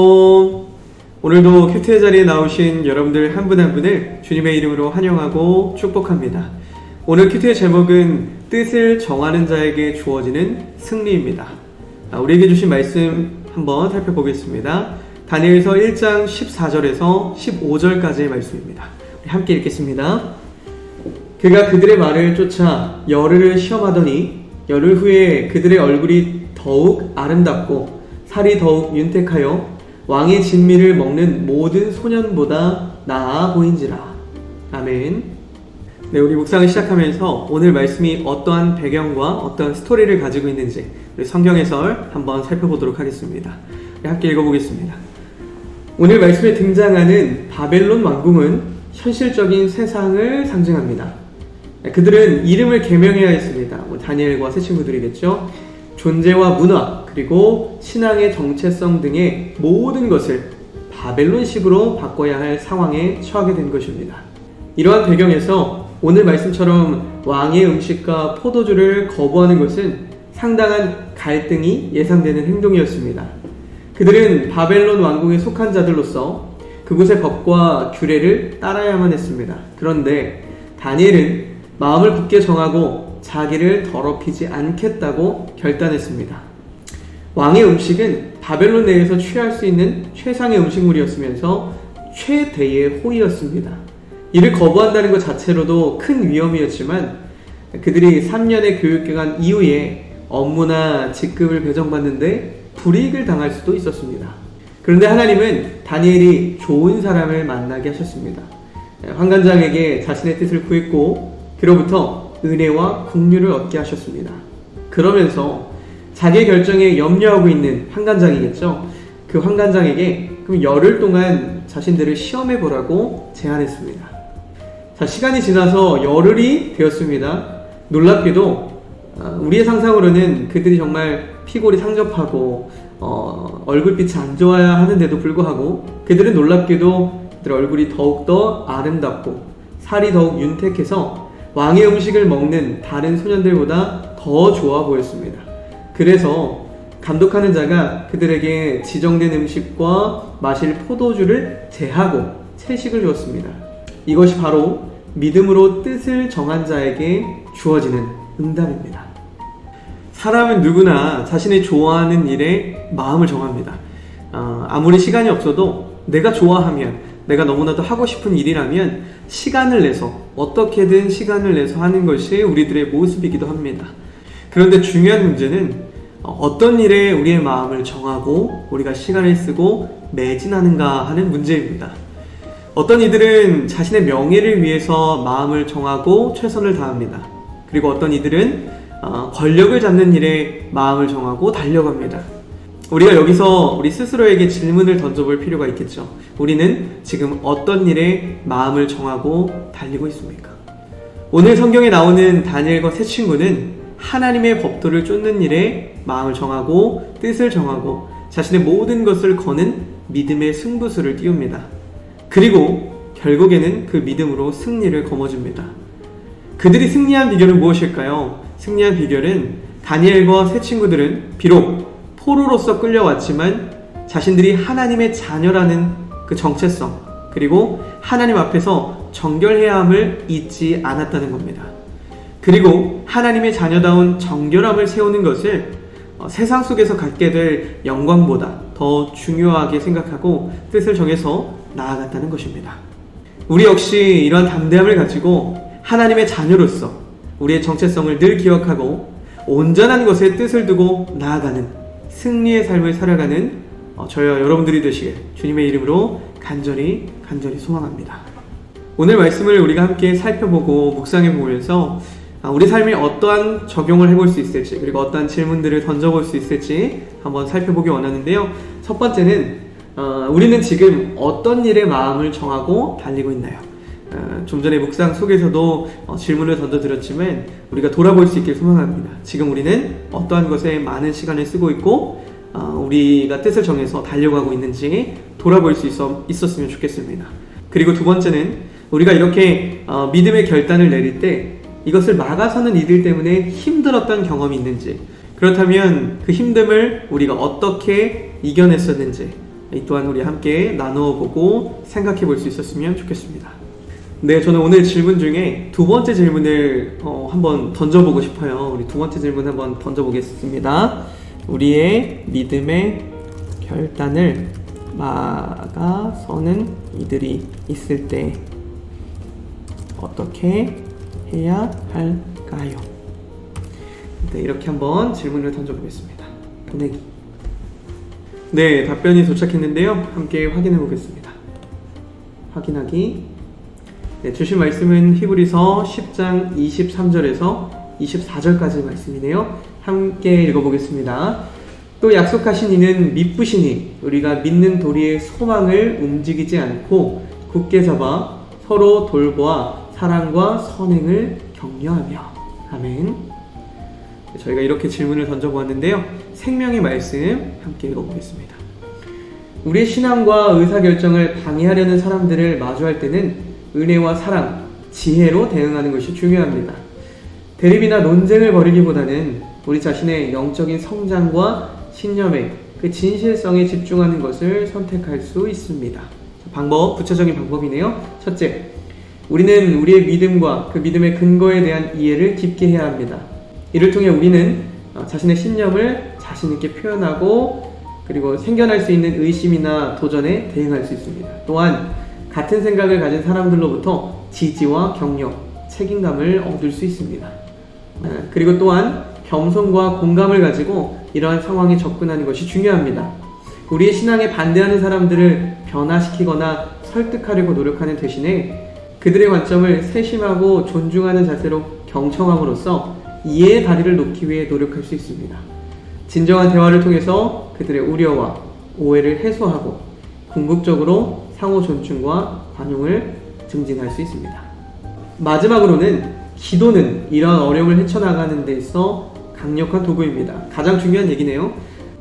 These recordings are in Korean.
샬롬. 오늘도 큐트의 자리에 나오신 여러분들 한 분 한 분을 주님의 이름으로 환영하고 축복합니다. 오늘 큐트의 제목은 뜻을 정하는 자에게 주어지는 승리입니다. 우리에게 주신 말씀 한번 살펴보겠습니다. 다니엘서 1장 14절에서 15절까지의 말씀입니다. 우리 함께 읽겠습니다. 그가 그들의 말을 쫓아 열흘을 시험하더니 열흘 후에 그들의 얼굴이 더욱 아름답고 살이 더욱 윤택하여 왕의 진미를 먹는 모든 소년보다 나아 보인지라. 아멘. 네, 우리 묵상을 시작하면서 오늘 말씀이 어떠한 배경과 어떠한 스토리를 가지고 있는지 우리 성경 해설 한번 살펴보도록 하겠습니다. 함께 읽어보겠습니다. 오늘 말씀에 등장하는 바벨론 왕궁은 현실적인 세상을 상징합니다. 그들은 이름을 개명해야 했습니다. 다니엘과 세 친구들이겠죠. 존재와 문화 그리고 신앙의 정체성 등의 모든 것을 바벨론식으로 바꿔야 할 상황에 처하게 된 것입니다. 이러한 배경에서 오늘 말씀처럼 왕의 음식과 포도주를 거부하는 것은 상당한 갈등이 예상되는 행동이었습니다. 그들은 바벨론 왕궁에 속한 자들로서 그곳의 법과 규례를 따라야만 했습니다. 그런데 다니엘은 마음을 굳게 정하고 자기를 더럽히지 않겠다고 결단했습니다. 왕의 음식은 바벨론 내에서 취할 수 있는 최상의 음식물이었으면서 최대의 호의였습니다. 이를 거부한다는 것 자체로도 큰 위험이었지만 그들이 3년의 교육기간 이후에 업무나 직급을 배정받는데 불이익을 당할 수도 있었습니다. 그런데 하나님은 다니엘이 좋은 사람을 만나게 하셨습니다. 환관장에게 자신의 뜻을 구했고 그로부터 은혜와 긍휼을 얻게 하셨습니다. 그러면서 자기의 결정에 염려하고 있는 환관장이겠죠. 그 환관장에게 그럼 열흘 동안 자신들을 시험해 보라고 제안했습니다. 자, 시간이 지나서 열흘이 되었습니다. 놀랍게도 우리의 상상으로는 그들이 정말 피골이 상접하고 얼굴빛이 안 좋아야 하는데도 불구하고 그들은 놀랍게도 그들 얼굴이 더욱더 아름답고 살이 더욱 윤택해서 왕의 음식을 먹는 다른 소년들보다 더 좋아 보였습니다. 그래서 감독하는 자가 그들에게 지정된 음식과 마실 포도주를 제하고 채식을 주었습니다. 이것이 바로 믿음으로 뜻을 정한 자에게 주어지는 응답입니다. 사람은 누구나 자신이 좋아하는 일에 마음을 정합니다. 아무리 시간이 없어도 내가 좋아하면 내가 너무나도 하고 싶은 일이라면 시간을 내서 어떻게든 시간을 내서 하는 것이 우리들의 모습이기도 합니다. 그런데 중요한 문제는 어떤 일에 우리의 마음을 정하고 우리가 시간을 쓰고 매진하는가 하는 문제입니다. 어떤 이들은 자신의 명예를 위해서 마음을 정하고 최선을 다합니다. 그리고 어떤 이들은 권력을 잡는 일에 마음을 정하고 달려갑니다. 우리가 여기서 우리 스스로에게 질문을 던져볼 필요가 있겠죠. 우리는 지금 어떤 일에 마음을 정하고 달리고 있습니까? 오늘 성경에 나오는 다니엘과 세 친구는 하나님의 법도를 쫓는 일에 마음을 정하고 뜻을 정하고 자신의 모든 것을 거는 믿음의 승부수를 띄웁니다. 그리고 결국에는 그 믿음으로 승리를 거머쥡니다. 그들이 승리한 비결은 무엇일까요? 승리한 비결은 다니엘과 세 친구들은 비록 포로로서 끌려왔지만 자신들이 하나님의 자녀라는 그 정체성 그리고 하나님 앞에서 정결해야 함을 잊지 않았다는 겁니다. 그리고 하나님의 자녀다운 정결함을 세우는 것을 세상 속에서 갖게 될 영광보다 더 중요하게 생각하고 뜻을 정해서 나아갔다는 것입니다. 우리 역시 이러한 담대함을 가지고 하나님의 자녀로서 우리의 정체성을 늘 기억하고 온전한 것에 뜻을 두고 나아가는 승리의 삶을 살아가는 저희와 여러분들이 되시길 주님의 이름으로 간절히 소망합니다. 오늘 말씀을 우리가 함께 살펴보고 묵상해 보면서 우리 삶에 어떠한 적용을 해볼 수 있을지 그리고 어떠한 질문들을 던져볼 수 있을지 한번 살펴보기 원하는데요. 첫 번째는 우리는 지금 어떤 일에 마음을 정하고 달리고 있나요? 좀 전에 묵상 속에서도 질문을 던져드렸지만 우리가 돌아볼 수 있길 소망합니다. 지금 우리는 어떠한 것에 많은 시간을 쓰고 있고 우리가 뜻을 정해서 달려가고 있는지 돌아볼 수 있었으면 좋겠습니다. 그리고 두 번째는 우리가 이렇게 믿음의 결단을 내릴 때 이것을 막아서는 이들 때문에 힘들었던 경험이 있는지, 그렇다면 그 힘듦을 우리가 어떻게 이겨냈었는지, 이 또한 우리 함께 나누어 보고 생각해 볼 수 있었으면 좋겠습니다. 네, 저는 오늘 질문 중에 두 번째 질문을 한번 던져보고 싶어요. 우리 두 번째 질문 한번 던져보겠습니다. 우리의 믿음의 결단을 막아서는 이들이 있을 때 어떻게 해야 할까요? 네, 이렇게 한번 질문을 던져보겠습니다. 보내기. 네, 답변이 도착했는데요. 함께 확인해 보겠습니다. 확인하기. 네, 주신 말씀은 히브리서 10장 23절에서 24절까지 말씀이네요. 함께 읽어보겠습니다. 또 약속하신 이는 미쁘시니 우리가 믿는 도리의 소망을 움직이지 않고 굳게 잡아 서로 돌보아 사랑과 선행을 격려하며. 아멘. 저희가 이렇게 질문을 던져보았는데요. 생명의 말씀 함께 읽어보겠습니다. 우리의 신앙과 의사결정을 방해하려는 사람들을 마주할 때는 은혜와 사랑, 지혜로 대응하는 것이 중요합니다. 대립이나 논쟁을 벌이기보다는 우리 자신의 영적인 성장과 신념의 그 진실성에 집중하는 것을 선택할 수 있습니다. 방법, 구체적인 방법이네요. 첫째, 우리는 우리의 믿음과 그 믿음의 근거에 대한 이해를 깊게 해야 합니다. 이를 통해 우리는 자신의 신념을 자신 있게 표현하고 그리고 생겨날 수 있는 의심이나 도전에 대응할 수 있습니다. 또한 같은 생각을 가진 사람들로부터 지지와 격려, 책임감을 얻을 수 있습니다. 그리고 또한 겸손과 공감을 가지고 이러한 상황에 접근하는 것이 중요합니다. 우리의 신앙에 반대하는 사람들을 변화시키거나 설득하려고 노력하는 대신에 그들의 관점을 세심하고 존중하는 자세로 경청함으로써 이해의 다리를 놓기 위해 노력할 수 있습니다. 진정한 대화를 통해서 그들의 우려와 오해를 해소하고 궁극적으로 상호 존중과 관용을 증진할 수 있습니다. 마지막으로는 기도는 이러한 어려움을 헤쳐나가는 데 있어 강력한 도구입니다. 가장 중요한 얘기네요.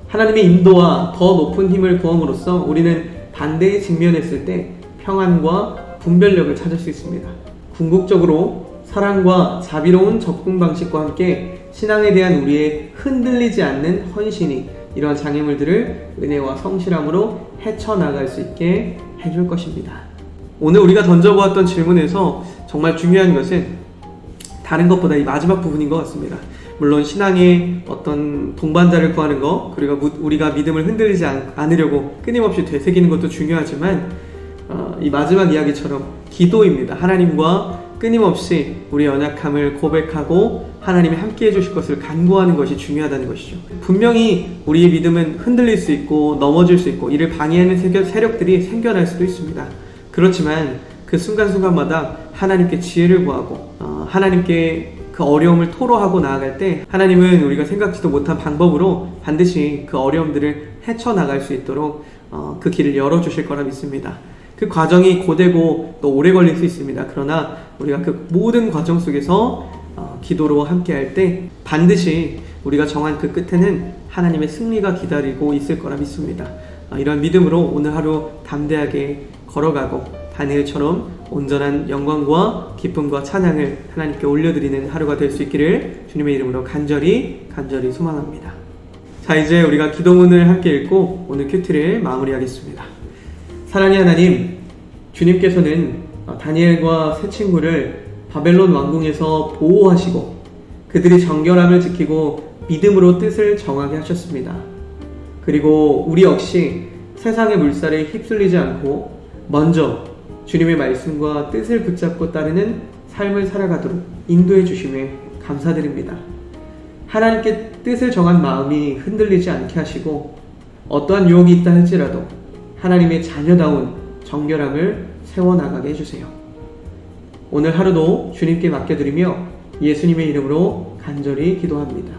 하나님의 인도와 더 높은 힘을 구함으로써 우리는 반대에 직면했을 때 평안과 분별력을 찾을 수 있습니다. 궁극적으로 사랑과 자비로운 접근 방식과 함께 신앙에 대한 우리의 흔들리지 않는 헌신이 이러한 장애물들을 은혜와 성실함으로 헤쳐나갈 수 있게 해줄 것입니다. 오늘 우리가 던져보았던 질문에서 정말 중요한 것은 다른 것보다 이 마지막 부분인 것 같습니다. 물론 신앙의 어떤 동반자를 구하는 것, 그리고 우리가 믿음을 흔들리지 않으려고 끊임없이 되새기는 것도 중요하지만 이 마지막 이야기처럼 기도입니다. 하나님과 끊임없이 우리의 연약함을 고백하고 하나님이 함께 해주실 것을 간구하는 것이 중요하다는 것이죠. 분명히 우리의 믿음은 흔들릴 수 있고 넘어질 수 있고 이를 방해하는 세력들이 생겨날 수도 있습니다. 그렇지만 그 순간순간마다 하나님께 지혜를 구하고 하나님께 그 어려움을 토로하고 나아갈 때 하나님은 우리가 생각지도 못한 방법으로 반드시 그 어려움들을 헤쳐나갈 수 있도록 그 길을 열어주실 거라 믿습니다. 그 과정이 고되고 또 오래 걸릴 수 있습니다. 그러나 우리가 그 모든 과정 속에서 기도로 함께 할 때 반드시 우리가 정한 그 끝에는 하나님의 승리가 기다리고 있을 거라 믿습니다. 이런 믿음으로 오늘 하루 담대하게 걸어가고 다니엘처럼 온전한 영광과 기쁨과 찬양을 하나님께 올려드리는 하루가 될 수 있기를 주님의 이름으로 간절히 소망합니다. 자, 이제 우리가 기도문을 함께 읽고 오늘 큐티를 마무리하겠습니다. 사랑의 하나님, 주님께서는 다니엘과 세 친구를 바벨론 왕궁에서 보호하시고 그들이 정결함을 지키고 믿음으로 뜻을 정하게 하셨습니다. 그리고 우리 역시 세상의 물살에 휩쓸리지 않고 먼저 주님의 말씀과 뜻을 붙잡고 따르는 삶을 살아가도록 인도해 주심에 감사드립니다. 하나님께 뜻을 정한 마음이 흔들리지 않게 하시고 어떠한 유혹이 있다 할지라도 하나님의 자녀다운 정결함을 세워나가게 해주세요. 오늘 하루도 주님께 맡겨드리며 예수님의 이름으로 간절히 기도합니다.